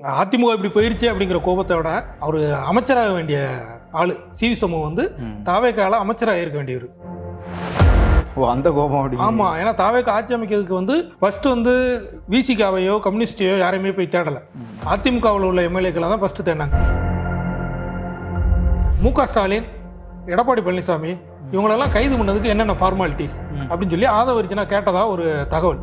அதிமுக இப்படி போயிருச்சு அப்படிங்கிற கோபத்தை விட அவர் அமைச்சராக வேண்டிய ஆளு சிவி சமூகம் வந்து தாவேக்கால அமைச்சராக இருக்க வேண்டியவர். ஓ, அந்த கோபம் அப்படி. ஆமா, ஏன்னா தாவேக்கா ஆட்சி அமைக்கிறதுக்கு வந்து ஃபர்ஸ்ட் வந்து விசிகாவையோ கம்யூனிஸ்டையோ யாரையுமே போய் தேடலை. அதிமுகவில் உள்ள எம்எல்ஏக்களை தான் ஃபர்ஸ்ட் தேடினாங்க. மு.க. ஸ்டாலின், எடப்பாடி பழனிசாமி இவங்களெல்லாம் கைது பண்ணதுக்கு என்னென்ன ஃபார்மாலிட்டிஸ் அப்படின்னு சொல்லி ஆதவரிஜனா கேட்டதா ஒரு தகவல்.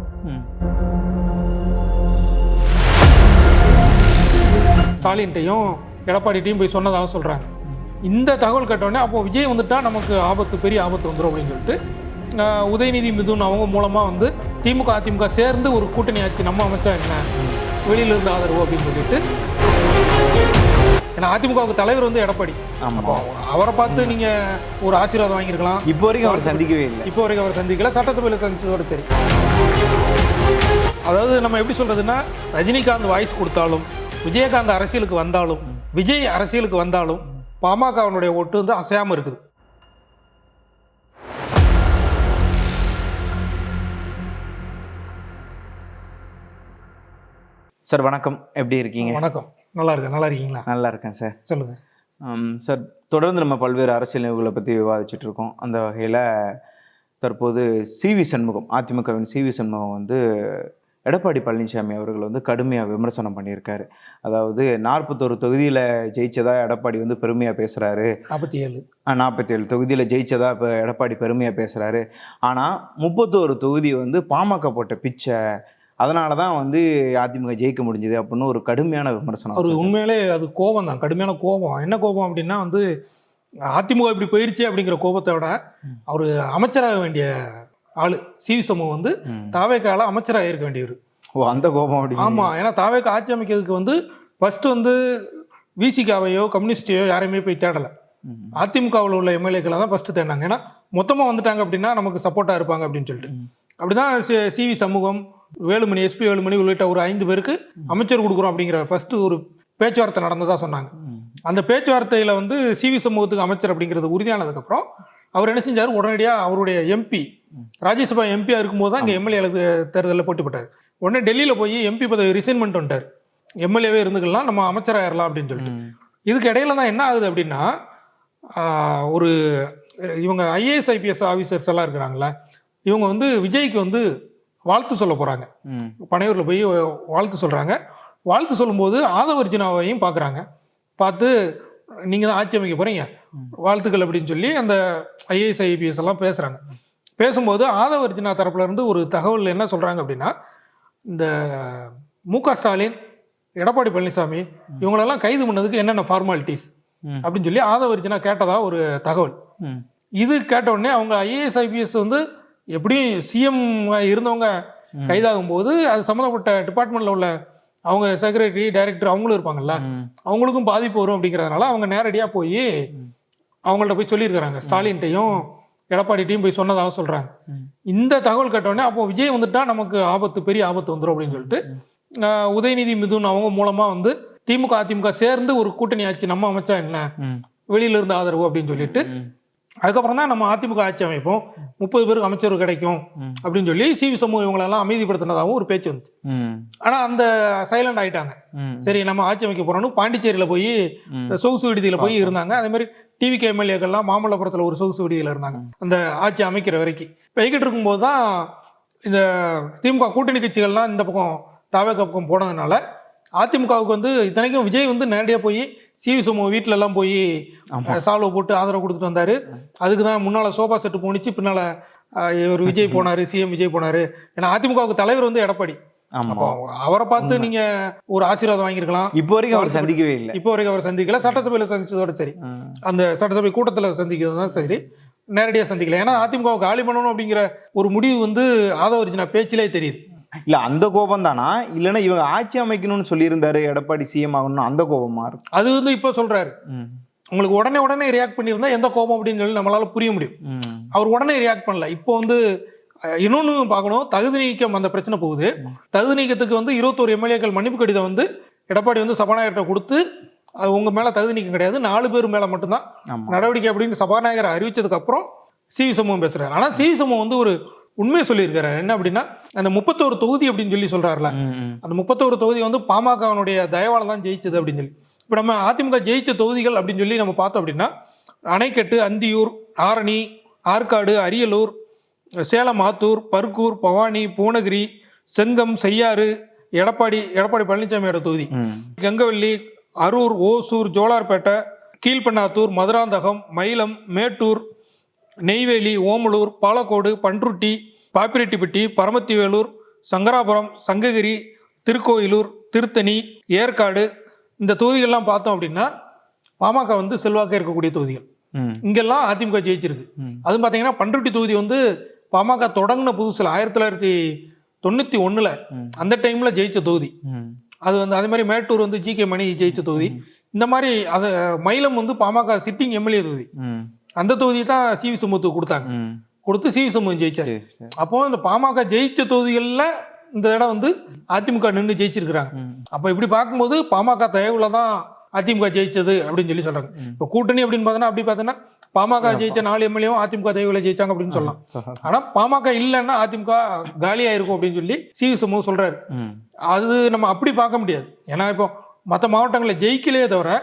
ஸ்டாலின்ட்டையும் எடப்பாடிட்டையும் போய் சொன்னதாக சொல்கிறாங்க. இந்த தகவல் கேட்டோடனே அப்போ விஜய் வந்துட்டா நமக்கு ஆபத்து, பெரிய ஆபத்து வந்துடும் அப்படின்னு சொல்லிட்டு உதயநிதி மிதுன் அவங்க மூலமாக வந்து திமுக அதிமுக சேர்ந்து ஒரு கூட்டணி ஆட்சி நம்ம அமைச்சா என்ன, வெளியில இருந்து ஆதரவு அப்படின்னு சொல்லிட்டு. ஏன்னா அதிமுகவுக்கு தலைவர் வந்து எடப்பாடி. அவரை பார்த்து நீங்க ஒரு ஆசீர்வாதம் வாங்கியிருக்கலாம். இப்போ வரைக்கும் அவர் சந்திக்கவே இல்லை. இப்போ வரைக்கும் அவர் சந்திக்கல, சட்டசபையில் சந்திச்சதோட சரி. அதாவது நம்ம எப்படி சொல்றதுன்னா, ரஜினிகாந்த் வாய்ஸ் கொடுத்தாலும், விஜயகாந்த் அரசியலுக்கு வந்தாலும், விஜய் அரசியலுக்கு வந்தாலும் பாமகவனுடைய ஓட்டு வந்து அசையாம இருக்குது. சார் வணக்கம், எப்படி இருக்கீங்க? வணக்கம், நல்லா இருக்கேன். நல்லா இருக்கீங்களா? நல்லா இருக்கேன் சார். சொல்லுங்க சார். தொடர்ந்து நம்ம பல்வேறு அரசியல் நிகழ்வுகளை பற்றி விவாதிச்சுட்டு இருக்கோம். அந்த வகையில் தற்போது சிவி சண்முகம், அதிமுகவின் சிவி சண்முகம் வந்து எடப்பாடி பழனிசாமி அவர்கள் வந்து கடுமையாக விமர்சனம் பண்ணியிருக்காரு. அதாவது 41 தொகுதியில் ஜெயிச்சதா எடப்பாடி வந்து பெருமையாக பேசுகிறாரு. 47 தொகுதியில் ஜெயிச்சதா இப்போ எடப்பாடி பெருமையாக பேசுகிறாரு. ஆனால் 31 தொகுதி வந்து பாமக போட்ட பிச்சை, அதனால தான் வந்து அதிமுக ஜெயிக்க முடிஞ்சுது அப்படின்னு ஒரு கடுமையான விமர்சனம். அவர் உண்மையிலே அது கோபம் தான், கடுமையான கோபம். என்ன கோபம் அப்படின்னா வந்து அதிமுக இப்படி போயிருச்சு அப்படிங்கிற கோபத்தை விட அவர் அமைச்சராக வேண்டிய ஆளு சிவி சமூகம் வந்து தாவேக்கால அமைச்சராக இருக்க வேண்டியவர். ஓ, அந்த கோபம் அப்படி. ஆமா, ஏன்னா தாவேக்கா ஆட்சி அமைக்கிறதுக்கு வந்து ஃபர்ஸ்ட் வந்து விசிகாவையோ கம்யூனிஸ்டையோ யாரையுமே போய் தேடலை. அதிமுகவில் உள்ள எம்எல்ஏக்களை தான் ஃபர்ஸ்ட் தேடினாங்க. ஏன்னா மொத்தமாக வந்துட்டாங்க அப்படின்னா நமக்கு சப்போர்ட்டாக இருப்பாங்க அப்படின்னு சொல்லிட்டு. அப்படிதான் சிவி சமூகம், வேலுமணி, எஸ்பி வேலுமணி உள்ளிட்ட ஒரு 5 பேருக்கு அமைச்சர் கொடுக்குறோம் அப்படிங்கிற ஃபர்ஸ்ட் ஒரு பேச்சுவார்த்தை நடந்ததா சொன்னாங்க. அந்த பேச்சுவார்த்தையில வந்து சிவி சமூகத்துக்கு அமைச்சர் அப்படிங்கிறது உறுதியானதுக்கப்புறம் அவர் என்ன செஞ்சார், உடனடியாக அவருடைய எம்பி, ராஜ்யசபா எம்பியாக இருக்கும்போது தான் இங்கே எம்எல்ஏ தேர்தலில் போட்டி போட்டார். உடனே டெல்லியில் போய் எம்பி பதவி ரிசைன்மெண்ட் வந்துட்டார். எம்எல்ஏவே இருந்துக்கலாம், நம்ம அமைச்சராகிடலாம் அப்படின்னு சொல்லிட்டு. இதுக்கு இடையில தான் என்ன ஆகுது அப்படின்னா, ஒரு இவங்க ஐஏஎஸ் ஐபிஎஸ் ஆஃபீஸர்ஸ் எல்லாம் இருக்கிறாங்களே, இவங்க வந்து விஜய்க்கு வந்து வாழ்த்து சொல்ல போகிறாங்க. பனையூரில் போய் வாழ்த்து சொல்கிறாங்க. வாழ்த்து சொல்லும்போது ஆதவர்ஜினாவையும் பார்க்குறாங்க. பார்த்து நீங்கள் தான் ஆட்சி அமைக்க போகிறீங்க, வாழ்த்துக்கள் அப்படின்னு சொல்லி அந்த ஐஏஎஸ் ஐபிஎஸ் எல்லாம் பேசுகிறாங்க. பேசும்போது ஆதவர்ஜினா தரப்புல இருந்து ஒரு தகவல் என்ன சொல்கிறாங்க அப்படின்னா, இந்த மு.க. ஸ்டாலின், எடப்பாடி பழனிசாமி இவங்களெல்லாம் கைது பண்ணதுக்கு என்னென்ன ஃபார்மாலிட்டிஸ் அப்படின்னு சொல்லி ஆதவர்ஜினா கேட்டதா ஒரு தகவல். இது கேட்ட உடனே அவங்க ஐஏஎஸ் ஐபிஎஸ் வந்து எப்படியும் சிஎம் இருந்தவங்க கைதாகும் போது அது சம்மந்தப்பட்ட டிபார்ட்மெண்ட்ல உள்ள அவங்க செக்ரட்டரி, டைரக்டர் அவங்களும் இருப்பாங்கல்ல, அவங்களுக்கும் பாதிப்பு வரும் அப்படிங்கிறதுனால அவங்க நேரடியாக போய் அவங்கள்ட்ட போய் சொல்லியிருக்கிறாங்க. ஸ்டாலின்ட்டையும் எடப்பாடிட்டையும் போய் சொன்னதாக சொல்கிறாங்க. இந்த தகவல் கேட்டோடனே அப்போ விஜய் வந்துட்டா நமக்கு ஆபத்து, பெரிய ஆபத்து வந்துடும் அப்படின்னு சொல்லிட்டு உதயநிதி மிதுன் அவங்க மூலமாக வந்து திமுக அதிமுக சேர்ந்து ஒரு கூட்டணி ஆட்சி நம்ம அமைச்சா என்ன, வெளியில இருந்து ஆதரவு அப்படின்னு சொல்லிட்டு அதுக்கப்புறம் தான் நம்ம அதிமுக ஆட்சி அமைப்போம், 30 பேருக்கு அமைச்சர் கிடைக்கும் அப்படின்னு சொல்லி சிவி சமூகம் இவங்களெல்லாம் அமைதிப்படுத்தினதாகவும் ஒரு பேச்சு வந்து. ஆனால் அந்த சைலண்ட் ஆகிட்டாங்க. சரி நம்ம ஆட்சி அமைக்க போகிறோன்னு பாண்டிச்சேரியில் போய் சொகுசு விடுதியில் போய் இருந்தாங்க. அதே மாதிரி டிவிகே எம்எல்ஏக்கள்லாம் மாமல்லபுரத்தில் ஒரு சொகுசு விடுதியில் இருந்தாங்க அந்த ஆட்சி அமைக்கிற வரைக்கும். போய்கிட்டு இருக்கும்போது தான் இந்த திமுக கூட்டணி கட்சிகள்லாம் இந்த பக்கம் தாவேக்கா பக்கம் போனதுனால அதிமுகவுக்கு வந்து இத்தனைக்கும் விஜய் வந்து நேரடியாக போய் சிவி சமூக வீட்டில எல்லாம் போய் சால்வை போட்டு ஆதரவு கொடுத்துட்டு வந்தாரு. அதுக்கு தான் முன்னால சோபா செட்டு போனிச்சு, பின்னால ஒரு விஜய் போனாரு, சிஎம் விஜய் போனாரு. ஏன்னா அதிமுகவுக்கு தலைவர் வந்து எடப்பாடி. அவரை பார்த்து நீங்க ஒரு ஆசீர்வாதம் வாங்கியிருக்கலாம். இப்போ வரைக்கும் அவர் சந்திக்கவே இல்லை. இப்போ வரைக்கும் அவர் சந்திக்கல, சட்டசபையில் சந்திச்சதோட சரி, அந்த சட்டசபை கூட்டத்தில் சந்திக்கிறது தான் சரி, நேரடியாக சந்திக்கல. ஏன்னா அதிமுகவை காலி பண்ணணும் அப்படிங்கிற ஒரு முடிவு வந்து ஆதவர்ஜினா பேச்சிலே தெரியுது. இல்ல அந்த கோபம் தானா, இல்லைன்னா இவங்க ஆட்சி அமைக்கணும்னு சொல்லியிருந்தாரு எடப்பாடி சிஎம் ஆகணும்னு அந்த கோபமா இருக்கு? அது வந்து இப்போ சொல்றாரு. உங்களுக்கு உடனே ரியாக்ட் பண்ணியிருந்தா எந்த கோபம் அப்படின்னு சொல்லி நம்மளால புரிய முடியும். அவர் உடனே ரியாக்ட் பண்ணல. இப்போ வந்து இன்னொன்னு பார்க்கணும், தகுதி நீக்கம் அந்த பிரச்சனை போகுது. தகுதி நீக்கத்துக்கு வந்து 21 எம்எல்ஏக்கள் மன்னிப்பு கடிதம் வந்து எடப்பாடி வந்து சபாநாயகர்கிட்ட கொடுத்து உங்க மேல தகுதி நீக்கம் கிடையாது, 4 பேர் மேல மட்டும்தான் நடவடிக்கை அப்படின்னு சபாநாயகர் அறிவிச்சதுக்கு அப்புறம் சிவி சமூகம் பேசுறாரு. ஆனா சிவி சமூகம் வந்து ஒரு உண்மையை சொல்லியிருக்காரு. என்ன அப்படின்னா அந்த 31 தொகுதி அப்படின்னு சொல்லி சொல்றாருல, அந்த 31 தொகுதி வந்து பாமகவனுடைய தயவால தான் ஜெயிச்சது அப்படின்னு சொல்லி. இப்போ நம்ம அதிமுக ஜெயிச்ச தொகுதிகள் அப்படின்னு சொல்லி நம்ம பார்த்தோம் அப்படின்னா அணைக்கட்டு, அந்தியூர், ஆரணி, ஆற்காடு, அரியலூர், சேலம் ஆத்தூர், பர்கூர், பவானி, பூனகிரி, செங்கம், செய்யாறு, எடப்பாடி பழனிசாமியோட தொகுதி, கங்கவல்லி, அரூர், ஓசூர், ஜோலார்பேட்டை, கீழ்பண்ணாத்தூர், மதுராந்தகம், மயிலம், மேட்டூர், நெய்வேலி, ஓமலூர், பாலக்கோடு, பன்ருட்டி, பாப்பிரெட்டிப்பட்டி, பரமத்திவேலூர், சங்கராபுரம், சங்ககிரி, திருக்கோயிலூர், திருத்தணி, ஏற்காடு, இந்த தொகுதிகள்லாம் பார்த்தோம் அப்படின்னா பாமக வந்து செல்வாக்க இருக்கக்கூடிய தொகுதிகள். இங்கெல்லாம் அதிமுக ஜெயிச்சிருக்கு. அதுவும் பார்த்தீங்கன்னா பன்ருட்டி தொகுதி வந்து பாமக தொடங்கின புதுசுல 1991 அந்த டைம்ல ஜெயிச்ச தொகுதி. அது வந்து அதே மாதிரி மேட்டூர் வந்து ஜி.கே. மணி ஜெயிச்ச தொகுதி. இந்த மாதிரி அது மயிலம் வந்து பாமக சிட்டிங் எம்எல்ஏ தொகுதி. அந்த தொகுதி தான் சி.வி. சண்முகத்துக்கு கொடுத்தாங்க. கொடுத்து சி.வி. சண்முகம் ஜெயிச்சாரு. அப்போ இந்த பாமக ஜெயிச்ச தொகுதிகள்ல இந்த இடம் வந்து அதிமுக நின்று ஜெயிச்சிருக்கிறாங்க. அப்ப இப்படி பார்க்கும்போது பாமக தயவுல தான் அதிமுக ஜெயிச்சது அப்படின்னு சொல்லி சொல்றாங்க. இப்போ கூட்டணி அப்படின்னு பார்த்தோன்னா அப்படி பார்த்தோன்னா பாமக ஜெயிச்ச 4 எம்எல்ஏவும் அதிமுக தயவுல ஜெயிச்சாங்க அப்படின்னு சொல்லலாம். ஆனா பாமக இல்லைன்னா அதிமுக காலியா இருக்கும் அப்படின்னு சொல்லி சி.வி. சண்முகம் சொல்றாரு. அது நம்ம அப்படி பார்க்க முடியாது. ஏன்னா இப்போ மற்ற மாவட்டங்களில் ஜெயிக்கலையே தவிர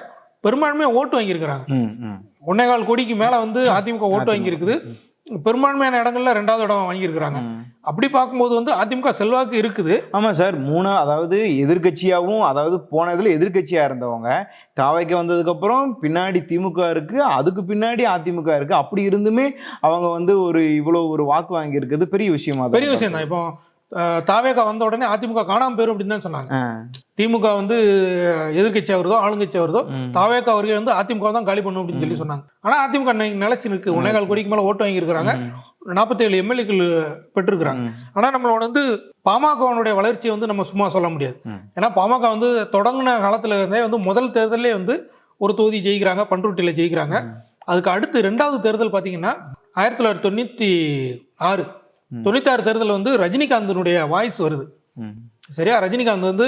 பெரும்பான்மையா ஓட்டு வாங்கியிருக்கிறாங்க. 1.25 கோடிக்கு மேல வந்து அதிமுக ஓட்டு வாங்கியிருக்குது. பெரும்பான்மையான இடங்கள்ல 2வது இடம் வாங்கியிருக்கிறாங்க. அப்படி பார்க்கும்போது வந்து அதிமுக செல்வாக்கு இருக்குது. ஆமா சார். அதாவது எதிர்கட்சியாவும், அதாவது போனதுல எதிர்கட்சியா இருந்தவங்க தாவைக்கு வந்ததுக்கு அப்புறம் பின்னாடி திமுக இருக்கு, அதுக்கு பின்னாடி அதிமுக இருக்கு. அப்படி இருந்துமே அவங்க வந்து இவ்வளவு ஒரு வாக்கு வாங்கி இருக்குது பெரிய விஷயம் தான். இப்போ தாவேகா வந்த உடனே அதிமுக காணாம போயிரும் அப்படின்னு தான் சொன்னாங்க. திமுக வந்து எதிர்கட்சியா வருதோ ஆளுங்கட்சியா வருதோ தாவேகா அவர்கள் வந்து அதிமுக தான் காலி பண்ணும் அப்படின்னு சொல்லி சொன்னாங்க. ஆனா அதிமுக நிலைச்சு இருக்கு. 1.25 கோடிக்கு மேல ஓட்டு வாங்கி இருக்கிறாங்க. 47 எம்எல்ஏக்கள் பெற்றிருக்கிறாங்க. ஆனா நம்மளோட வந்து பாமகவனுடைய வளர்ச்சியை வந்து நம்ம சும்மா சொல்ல முடியாது. ஏன்னா பாமக வந்து தொடங்கின காலத்துல இருந்தே வந்து முதல் தேர்தலே வந்து ஒரு தொகுதி ஜெயிக்கிறாங்க, பன்ருட்டியில ஜெயிக்கிறாங்க. அதுக்கு அடுத்து 2வது தேர்தல் பாத்தீங்கன்னா 1996 தேர்தல் வந்து ரஜினிகாந்தனுடைய வாய்ஸ் வருது. சரியா, ரஜினிகாந்த் வந்து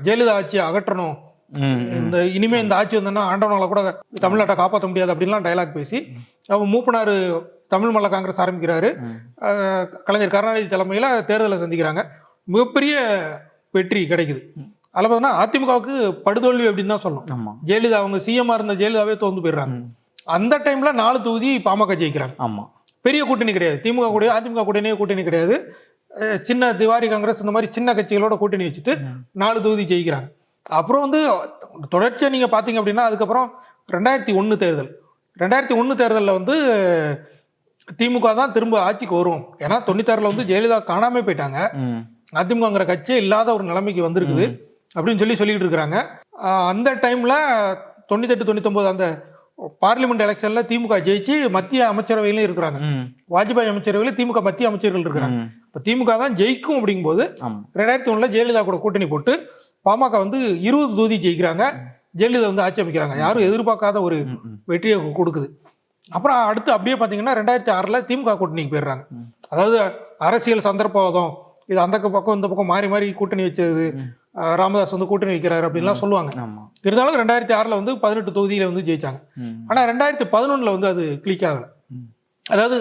ஜெயலலிதா ஆட்சியை அகற்றணும், இந்த இனிமே இந்த ஆட்சி வந்தோன்னா ஆண்டவனால கூட தமிழ்நாட்டை காப்பாற்ற முடியாது அப்படின்லாம் டைலாக் பேசி அவன் மூப்பனார் தமிழ் மல்ல காங்கிரஸ் ஆரம்பிக்கிறாரு. கலைஞர் கருணாநிதி தலைமையில தேர்தலை சந்திக்கிறாங்க. மிகப்பெரிய வெற்றி கிடைக்குது. அதில் பார்த்தோன்னா அதிமுகவுக்கு படுதோல்வி அப்படின்னு தான் சொல்லணும். ஜெயலலிதா அவங்க சிஎம்ஆ இருந்த ஜெயலலிதாவே தோந்து போயிடுறாங்க. அந்த டைம்ல 4 தொகுதி பாமக ஜெயிக்கிறாங்க. ஆமா, பெரிய கூட்டணி கிடையாது. திமுக கூட அதிமுக கூட்டணி கிடையாது. சின்ன திவாரி காங்கிரஸ் இந்த மாதிரி சின்ன கட்சிகளோட கூட்டணி வச்சுட்டு 4 தொகுதி ஜெயிக்கிறாங்க. அப்புறம் வந்து தொடர்ச்சியா நீங்க பாத்தீங்க அப்படின்னா அதுக்கப்புறம் 2001 தேர்தலில் வந்து திமுக தான் திரும்ப ஆட்சிக்கு வரும். ஏன்னா 96 வந்து ஜெயலலிதா காணாம போயிட்டாங்க. அதிமுகங்கிற கட்சியே இல்லாத ஒரு நிலைமைக்கு வந்திருக்குது அப்படின்னு சொல்லிட்டு இருக்கிறாங்க. அந்த டைம்ல 98, 99 அந்த பார்லிமெண்ட் எலெக்ஷன்ல திமுக ஜெயிச்சு மத்திய அமைச்சரவையிலும் இருக்கிறாங்க. வாஜ்பாய் அமைச்சரவையில திமுக மத்திய அமைச்சர்கள் இருக்கிறாங்க. இப்ப திமுக தான் ஜெயிக்கும் அப்படிங்கும்போது 2001 ஜெயலலிதா கூட கூட்டணி போட்டு பாமக வந்து 20 தொகுதி ஜெயிக்கிறாங்க. ஜெயலலிதா வந்து ஆட்சி அமைக்கிறாங்க. யாரும் எதிர்பார்க்காத ஒரு வெற்றியை கொடுக்குது. அப்புறம் அடுத்து அப்படியே பாத்தீங்கன்னா 2006 திமுக கூட்டணிக்கு போயிடுறாங்க. அதாவது அரசியல் சந்தர்ப்பவாதம், இது அந்த பக்கம் இந்த பக்கம் மாறி மாறி கூட்டணி வச்சது, ராமதாஸ் வந்து கூட்டணி வைக்கிறாரு அப்படின்லாம் சொல்லுவாங்க. இருந்தாலும் 2006 வந்து 18 தொகுதியில வந்து ஜெயிச்சாங்க. ஆனா 2011 வந்து அது கிளிக் ஆகல. அதாவது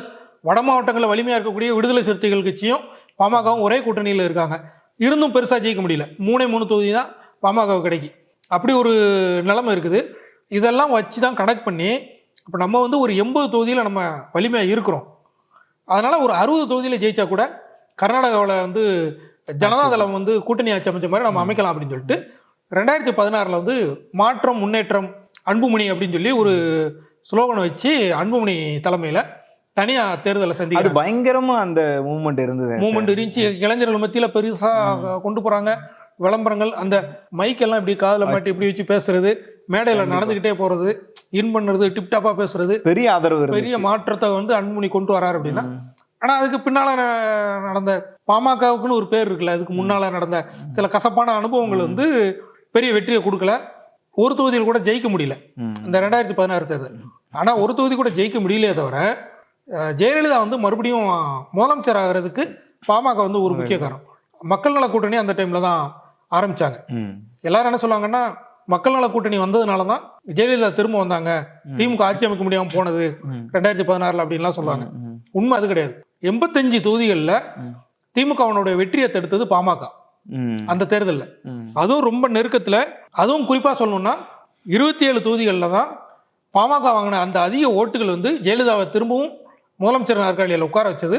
வட மாவட்டங்களில் வலிமையா இருக்கக்கூடிய விடுதலை சிறுத்தைகள் கட்சியும் பாமகவும் ஒரே கூட்டணியில இருக்காங்க. இருந்தும் பெருசா ஜெயிக்க முடியல. 3 தொகுதி தான் பாமக கிடைக்கும். அப்படி ஒரு நிலைமை இருக்குது. இதெல்லாம் வச்சு தான் கனெக்ட் பண்ணி இப்போ நம்ம வந்து ஒரு 80 தொகுதியில நம்ம வலிமையா இருக்கிறோம். அதனால ஒரு 60 தொகுதியில ஜெயிச்சா கூட கர்நாடகாவில் வந்து ஜனதாதளம் வந்து கூட்டணி ஆட்சி அமைச்ச மாதிரி நம்ம அமைக்கலாம் அப்படின்னு சொல்லிட்டு 2016 வந்து மாற்றம் முன்னேற்றம் அன்புமணி அப்படின்னு சொல்லி ஒரு ஸ்லோகனை வச்சு அன்புமணி தலைமையில தனியா தேர்தலை சந்தி. அது பயங்கரமா அந்த மூவ்மெண்ட் இருந்துச்சு. இளைஞர்கள் மத்தியில பெருசா கொண்டு போறாங்க. விளம்பரங்கள், அந்த மைக்கெல்லாம் இப்படி காதுல மாட்டி இப்படி வச்சு பேசுறது, மேடையில நடந்துகிட்டே போறது, இன் பண்றது, டிப்டாப்பா பேசுறது, பெரிய ஆதரவு, பெரிய மாற்றத்தை வந்து அன்புமணி கொண்டு வராரு அப்படின்னா. ஆனா அதுக்கு பின்னால நடந்த பாமகவுக்குன்னு ஒரு பேர் இருக்குல்ல, அதுக்கு முன்னால நடந்த சில கசப்பான அனுபவங்கள் வந்து பெரிய வெற்றியை கொடுக்கல. ஒரு தொகுதியில் கூட ஜெயிக்க முடியல இந்த 2016 தேர்தல். ஆனா ஒரு தொகுதி கூட ஜெயிக்க முடியலையே தவிர ஜெயலலிதா வந்து மறுபடியும் முதலமைச்சர் ஆகிறதுக்கு பாமக வந்து ஒரு முக்கிய காரணம். மக்கள் நல கூட்டணி அந்த டைம்ல தான் ஆரம்பிச்சாங்க. எல்லாரும் என்ன சொல்லுவாங்கன்னா, மக்கள் நல கூட்டணி வந்ததுனாலதான் ஜெயலலிதா திரும்ப வந்தாங்க, திமுக ஆட்சி அமைக்க முடியாம போனது 2016 அப்படின்லாம் சொல்லுவாங்க. உண்மை அது கிடையாது. 85 தொகுதிகளில் திமுகவனுடைய வெற்றியை தடுத்தது பாமக அந்த தேர்தலில். அதுவும் ரொம்ப நெருக்கத்தில், அதுவும் குறிப்பாக சொல்லணும்னா 27 தொகுதிகளில் தான் பாமக வாங்கின அந்த அதிக ஓட்டுகள் வந்து ஜெயலலிதாவை திரும்பவும் முதலமைச்சர் நாற்காலியில் உட்கார வச்சது,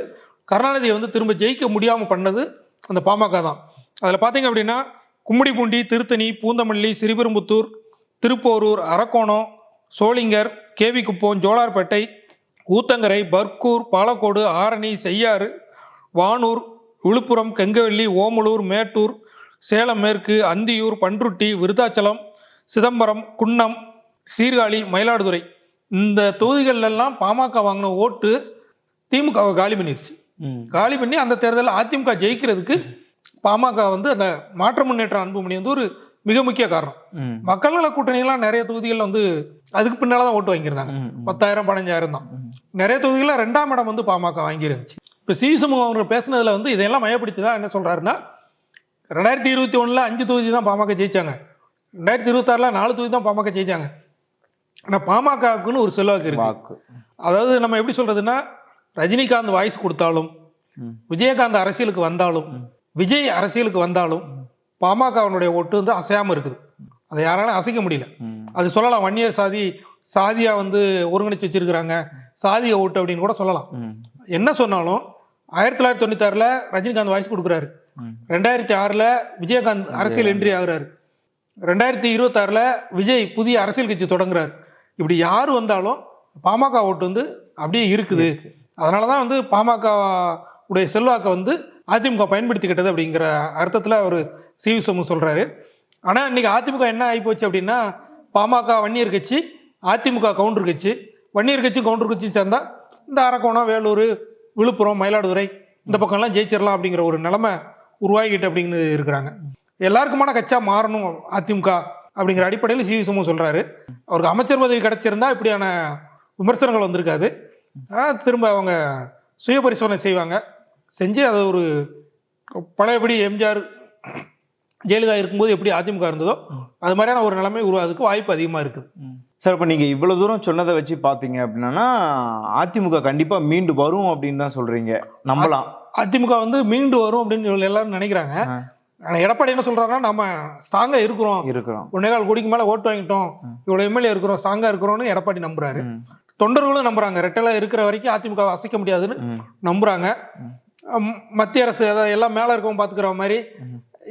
கருணாநிதியை வந்து திரும்ப ஜெயிக்க முடியாமல் பண்ணது அந்த பாமக தான். அதில் பார்த்தீங்க அப்படின்னா கும்மிடிப்பூண்டி, திருத்தணி, பூந்தமல்லி, ஸ்ரீபெரும்புத்தூர், திருப்போரூர், அரக்கோணம், சோளிங்கர், கேவிக்குப்பம், ஜோலார்பேட்டை, ஊத்தங்கரை, பர்கூர், பாலக்கோடு, ஆரணி, செய்யாறு, வானூர், விழுப்புரம், கெங்கவல்லி, ஓமலூர், மேட்டூர், சேலம் மேற்கு, அந்தியூர், பன்ருட்டி, விருத்தாச்சலம், சிதம்பரம், குன்னம், சீர்காழி, மயிலாடுதுறை இந்த தொகுதிகளெல்லாம் பாமக வாங்கின ஓட்டு திமுகவை காலி பண்ணிருச்சு. காலி பண்ணி அந்த தேர்தலில் அதிமுக ஜெயிக்கிறதுக்கு பாமக வந்து அந்த மாற்ற முன்னேற்ற அன்புமணி வந்து ஒரு மிக முக்கிய காரணம். மக்கள் நல கூட்டணிகள்லாம் நிறைய தொகுதிகளில் வந்து அதுக்கு பின்னால தான் ஓட்டு வாங்கியிருந்தாங்க. 10,000 15,000 தான். நிறைய தொகுதிகளில் 2ஆம் இடம் வந்து பாமக வாங்கியிருந்துச்சு. இப்போ சி சண்முகம் அவங்க பேசுனதுல வந்து இதெல்லாம் மையப்படுத்தி தான் என்ன சொல்றாருன்னா, 2021 5 தொகுதி தான் பாமக ஜெயிச்சாங்க, 2026 4 தொகுதி தான் பாமக ஜெயிச்சாங்க. ஆனால் பாமகக்குன்னு ஒரு செல்வாக்கு இருக்கு. அதாவது நம்ம எப்படி சொல்றதுன்னா, ரஜினிகாந்த் வாய்ஸ் கொடுத்தாலும், விஜயகாந்த் அரசியலுக்கு வந்தாலும், விஜய் அரசியலுக்கு வந்தாலும் பாமகவனுடைய ஓட்டு வந்து அசையாமல் இருக்குது. அதை யாராலும் அசைக்க முடியல. அது சொல்லலாம், வன்னியர் சாதியா வந்து ஒருங்கிணைச்சு வச்சிருக்கிறாங்க, சாதிய ஓட்டு அப்படின்னு கூட சொல்லலாம். என்ன சொன்னாலும் 1996 ரஜினிகாந்த் வாய்ஸ் கொடுக்குறாரு, 2006 விஜயகாந்த் அரசியல் என்ட்ரி ஆகுறாரு, 2026 விஜய் புதிய அரசியல் கட்சி தொடங்குறாரு. இப்படி யார் வந்தாலும் பாமக ஓட்டு வந்து அப்படியே இருக்குது. அதனால தான் வந்து பாமக உடைய செல்வாக்கை வந்து அதிமுக பயன்படுத்திக்கிட்டது அப்படிங்கிற அர்த்தத்தில் அவர் சி.வி. சண்முகம் சொல்கிறாரு. ஆனால் இன்றைக்கி அதிமுக என்ன ஆகிப்போச்சு அப்படின்னா, பாமக வன்னியர் கட்சி, அதிமுக கவுண்டர் கட்சி. வன்னியர் கட்சி கவுண்டர் கட்சி சேர்ந்தால் இந்த அரக்கோணம், வேலூர், விழுப்புரம், மயிலாடுதுறை இந்த பக்கம்லாம் ஜெயிச்சிடலாம் அப்படிங்கிற ஒரு நிலைமை உருவாகிட்டு அப்படின்னு இருக்கிறாங்க. எல்லாருக்குமான கட்சியா மாறணும் அதிமுக அப்படிங்கிற அடிப்படையில் சி.வி. சண்முகம் சொல்கிறாரு. அவருக்கு அமைச்சர் பதவி கிடைச்சிருந்தா இப்படியான விமர்சனங்கள் வந்திருக்காது. திரும்ப அவங்க சுய பரிசோதனை செய்வாங்க, செஞ்சு அதை ஒரு பழையபடி எம்ஜிஆர் ஜெயலலிதா இருக்கும்போது எப்படி அதிமுக இருந்ததோ அது மாதிரியான ஒரு நிலைமை உருவாதுக்கு வாய்ப்பு அதிகமாக இருக்குது. சார், இப்போ நீங்கள் இவ்வளோ தூரம் சொன்னதை வச்சு பார்த்தீங்க அப்படின்னா அதிமுக கண்டிப்பாக மீண்டு வரும் அப்படின்னு தான் சொல்கிறீங்க, நம்பலாம்? அதிமுக வந்து மீண்டு வரும் அப்படின்னு எல்லாரும் நினைக்கிறாங்க. ஆனால் எடப்பாடி என்ன சொல்கிறாருன்னா, நம்ம ஸ்ட்ராங்காக இருக்கிறோம் 1.25 கோடிக்கு மேலே ஓட்டு வாங்கிட்டோம், இவ்வளோ எம்எல்ஏ இருக்கிறோம், ஸ்ட்ராங்காக இருக்கிறோன்னு எடப்பாடி நம்புறாரு. தொண்டர்களும் நம்புறாங்க, ரெட்டலை இருக்கிற வரைக்கும் அதிமுக அசைக்க முடியாதுன்னு நம்புறாங்க. மத்திய அரசு அதாவது எல்லாம் மேலே இருக்கவும் பார்த்துக்கிற மாதிரி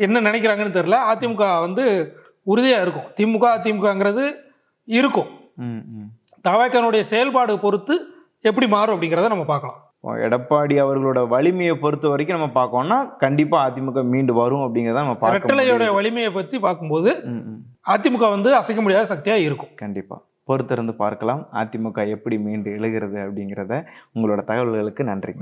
என்ன நினைக்கிறாங்கன்னு தெரியல. அதிமுக வந்து உறுதியாக இருக்கும், அதிமுகங்கிறது இருக்கும். தவேகனுடைய செயல்பாடு பொறுத்து எப்படி மாறும் அப்படிங்கிறத நம்ம பார்க்கலாம். எடப்பாடி அவர்களோட வலிமையை பொறுத்த வரைக்கும் நம்ம பார்க்கோம்னா கண்டிப்பாக அதிமுக மீண்டு வரும் அப்படிங்கிறத நம்ம பார்க்கலாம். ரெட்டலையோட வலிமையை பற்றி பார்க்கும்போது அதிமுக வந்து அசைக்க முடியாத சக்தியாக இருக்கும். கண்டிப்பாக பொறுத்திருந்து பார்க்கலாம் அதிமுக எப்படி மீண்டு எழுகிறது அப்படிங்கிறத. உங்களோட தகவல்களுக்கு நன்றி.